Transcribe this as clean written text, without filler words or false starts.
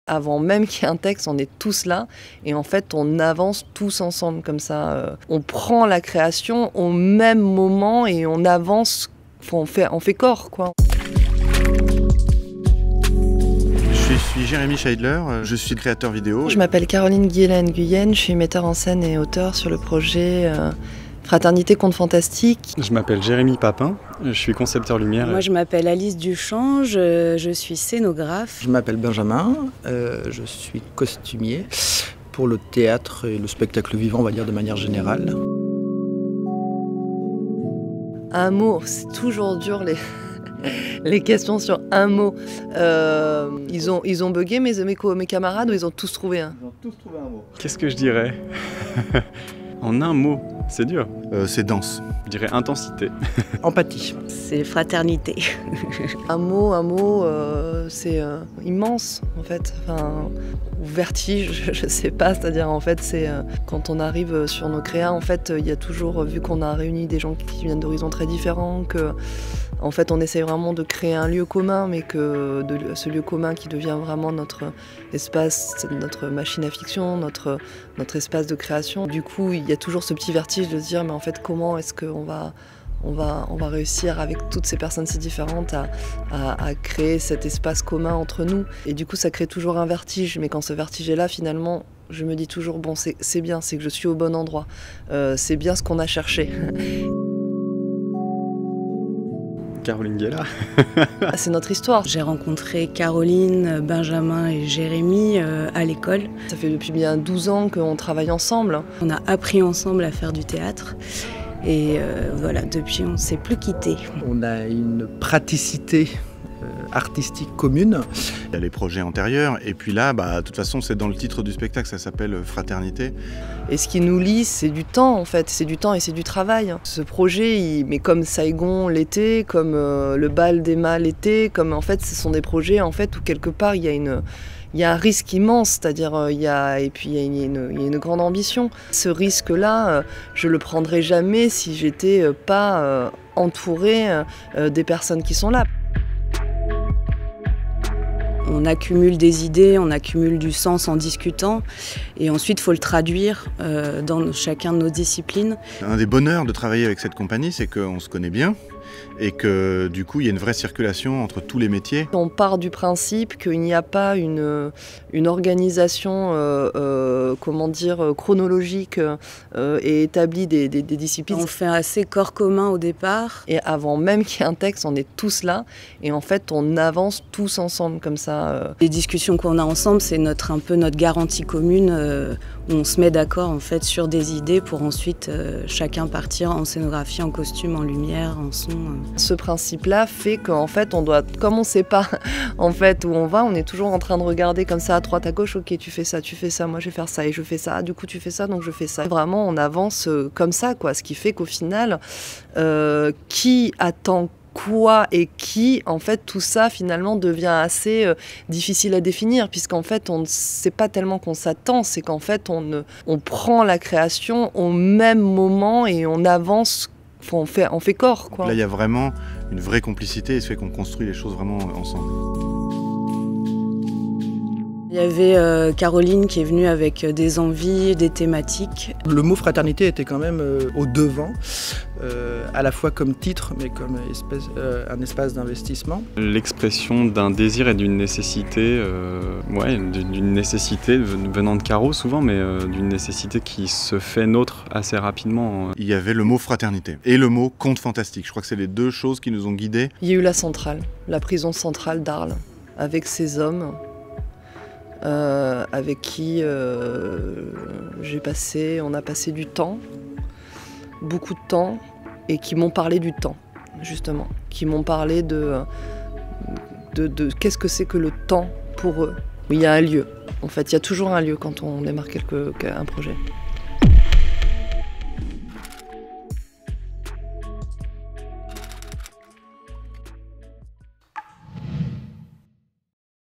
Avant même qu'il y ait un texte, on est tous là et en fait on avance tous ensemble comme ça. On prend la création au même moment et on avance, on fait corps quoi. Je suis Jérémy Scheidler, je suis créateur vidéo. Je m'appelle Caroline Guielaine-Guyenne, je suis metteur en scène et auteur sur le projet Fraternité Contes Fantastiques. Je m'appelle Jérémy Papin, je suis concepteur lumière. Moi je m'appelle Alice Duchamp, je suis scénographe. Je m'appelle Benjamin, je suis costumier pour le théâtre et le spectacle vivant, on va dire de manière générale. Un mot, c'est toujours dur les questions sur un mot. Ils ont bugué mes camarades ou ils ont tous trouvé un? Ils ont tous trouvé un mot. Qu'est-ce que je dirais? En un mot, c'est dur. C'est dense. Je dirais intensité. Empathie. C'est fraternité. Un mot, c'est immense en fait. Enfin, vertige, je sais pas. C'est-à-dire en fait, c'est quand on arrive sur nos créas, en fait, il y a toujours, vu qu'on a réuni des gens qui viennent d'horizons très différents, que en fait, on essaye vraiment de créer un lieu commun, mais que ce lieu commun qui devient vraiment notre espace, notre machine à fiction, notre espace de création. Du coup, il y a toujours ce petit vertige de se dire, mais en fait, comment est-ce qu'on va réussir avec toutes ces personnes si différentes à créer cet espace commun entre nous. Et du coup, ça crée toujours un vertige. Mais quand ce vertige est là, finalement, je me dis toujours, bon, c'est bien, c'est que je suis au bon endroit. C'est bien ce qu'on a cherché. Caroline Guiela. C'est notre histoire. J'ai rencontré Caroline, Benjamin et Jérémy à l'école. Ça fait depuis bien 12 ans qu'on travaille ensemble. On a appris ensemble à faire du théâtre. Et voilà, depuis on ne s'est plus quittés. On a une praticité artistique commune. Il y a les projets antérieurs et puis là, de toute façon, c'est dans le titre du spectacle, ça s'appelle Fraternité. Et ce qui nous lie, c'est du temps en fait, c'est du temps et c'est du travail. Ce projet, mais comme Saigon l'été, comme le bal d'Emma l'été, comme en fait, ce sont des projets en fait où quelque part il y a un risque immense, c'est-à-dire il y a une grande ambition. Ce risque-là, je le prendrais jamais si j'étais pas entourée des personnes qui sont là. On accumule des idées, on accumule du sens en discutant et ensuite il faut le traduire dans chacun de nos disciplines. Un des bonheurs de travailler avec cette compagnie, c'est qu'on se connaît bien et que du coup il y a une vraie circulation entre tous les métiers. On part du principe qu'il n'y a pas une organisation chronologique et établie des disciplines. On fait assez corps commun au départ. Et avant même qu'il y ait un texte, on est tous là et en fait on avance tous ensemble comme ça. Les discussions qu'on a ensemble, c'est un peu notre garantie commune où on se met d'accord en fait sur des idées pour ensuite chacun partir en scénographie, en costume, en lumière, en son. Ce principe-là fait qu'en fait, comme on ne sait pas en fait où on va, on est toujours en train de regarder comme ça à droite, à gauche. Ok, tu fais ça, moi je vais faire ça et je fais ça. Ah, du coup, tu fais ça, donc je fais ça. Vraiment, on avance comme ça, quoi. Ce qui fait qu'au final, qui attend quoi et qui, en fait, tout ça finalement devient assez difficile à définir, puisqu'en fait, c'est pas tellement qu'on s'attend, c'est qu'en fait, on prend la création au même moment et on avance. On fait corps, quoi. Là, il y a vraiment une vraie complicité et ce fait qu'on construit les choses vraiment ensemble. Il y avait Caroline qui est venue avec des envies, des thématiques. Le mot fraternité était quand même au devant, à la fois comme titre, mais comme un espace d'investissement. L'expression d'un désir et d'une nécessité, d'une nécessité venant de Caro souvent, mais d'une nécessité qui se fait nôtre assez rapidement. Il y avait le mot fraternité et le mot conte fantastique. Je crois que c'est les deux choses qui nous ont guidés. Il y a eu la centrale, la prison centrale d'Arles, avec ces hommes. Avec qui on a passé du temps, beaucoup de temps, et qui m'ont parlé du temps, justement, qui m'ont parlé de qu'est-ce que c'est que le temps pour eux. Il y a un lieu, en fait, il y a toujours un lieu quand on démarre un projet.